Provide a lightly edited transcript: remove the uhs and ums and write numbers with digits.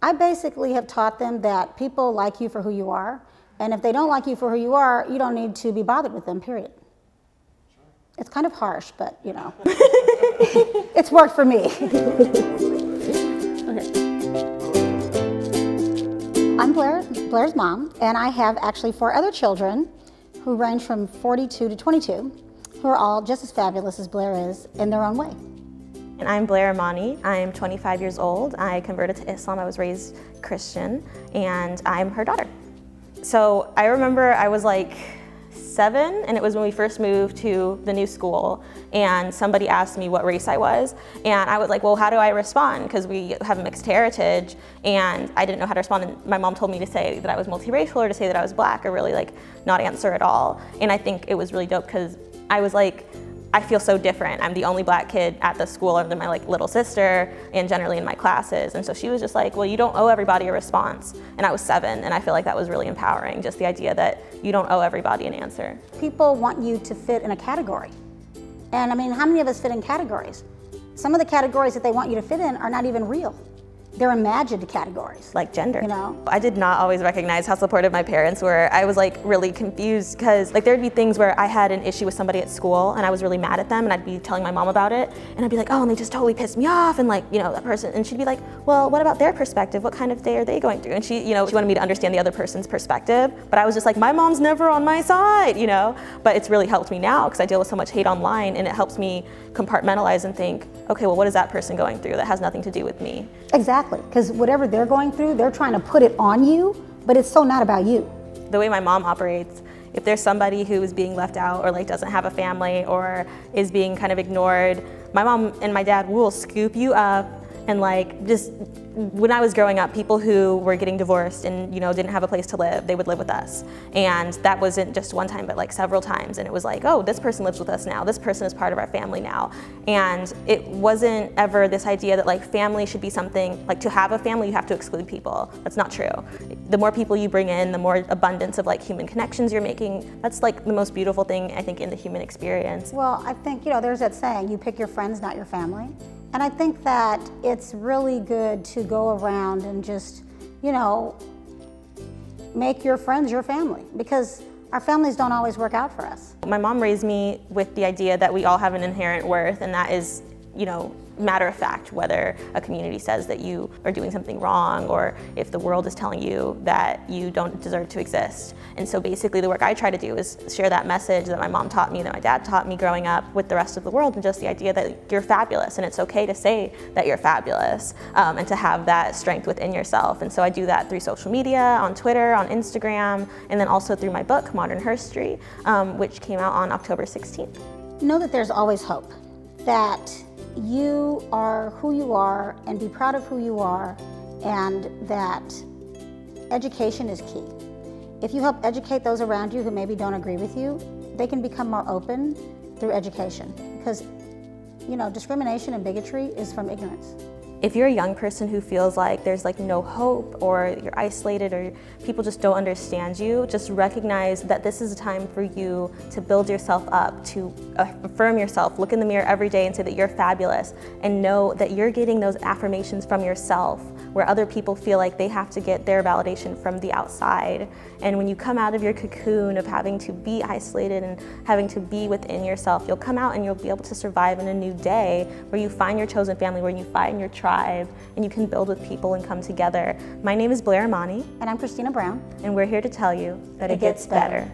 I basically have taught them that people like you for who you are, and if they don't like you for who you are, you don't need to be bothered with them, period. It's kind of harsh, but you know, it's worked for me. Okay. I'm Blair's mom, and I have actually 4 other children who range from 42 to 22, who are all just as fabulous as Blair is in their own way. And I'm Blair Amani. I'm 25 years old. I converted to Islam. I was raised Christian, and I'm her daughter. So I remember I was like 7, and it was when we first moved to the new school, and somebody asked me what race I was, and I was like, well, how do I respond? Because we have a mixed heritage, and I didn't know how to respond, and my mom told me to say that I was multiracial or to say that I was black, or really like not answer at all. And I think it was really dope because I was like, I feel so different. I'm the only black kid at the school other than my like little sister and generally in my classes. And so she was just like, well, you don't owe everybody a response. And I was 7, and I feel like that was really empowering, just the idea that you don't owe everybody an answer. People want you to fit in a category. And I mean, how many of us fit in categories? Some of the categories that they want you to fit in are not even real. They're imagined categories. Like gender. You know? I did not always recognize how supportive my parents were. I was like really confused because like there'd be things where I had an issue with somebody at school and I was really mad at them, and I'd be telling my mom about it, and I'd be like, oh, and they just totally pissed me off, and like, you know, that person, and she'd be like, well, what about their perspective? What kind of day are they going through? And she, you know, she wanted me to understand the other person's perspective, but I was just like, my mom's never on my side, you know? But it's really helped me now because I deal with so much hate online, and it helps me compartmentalize and think, okay, well, what is that person going through that has nothing to do with me? Exactly, because whatever they're going through, they're trying to put it on you, but it's so not about you. The way my mom operates, if there's somebody who is being left out or like doesn't have a family or is being kind of ignored, my mom and my dad will scoop you up. And like, just when I was growing up, people who were getting divorced and, you know, didn't have a place to live, they would live with us. And that wasn't just one time, but like several times. And it was like, oh, this person lives with us now. This person is part of our family now. And it wasn't ever this idea that like family should be something, like to have a family, you have to exclude people. That's not true. The more people you bring in, the more abundance of like human connections you're making. That's like the most beautiful thing, I think, in the human experience. Well, I think, you know, there's that saying, you pick your friends, not your family. And I think that it's really good to go around and just, you know, make your friends your family, because our families don't always work out for us. My mom raised me with the idea that we all have an inherent worth, and that is, you know, matter of fact, whether a community says that you are doing something wrong or if the world is telling you that you don't deserve to exist. And so basically the work I try to do is share that message that my mom taught me, that my dad taught me growing up with the rest of the world, and just the idea that you're fabulous and it's okay to say that you're fabulous, and to have that strength within yourself. And so I do that through social media, on Twitter, on Instagram, and then also through my book, Modern Herstory, which came out on October 16th. Know that there's always hope, that you are who you are, and be proud of who you are, and that education is key. If you help educate those around you who maybe don't agree with you, they can become more open through education, because, you know, discrimination and bigotry is from ignorance. If you're a young person who feels like there's like no hope, or you're isolated, or people just don't understand you, just recognize that this is a time for you to build yourself up, to affirm yourself, look in the mirror every day and say that you're fabulous, and know that you're getting those affirmations from yourself, where other people feel like they have to get their validation from the outside. And when you come out of your cocoon of having to be isolated and having to be within yourself, you'll come out and you'll be able to survive in a new day where you find your chosen family, where you find your tribe, and you can build with people and come together. My name is Blair Amani. And I'm Christina Brown. And we're here to tell you that it gets better.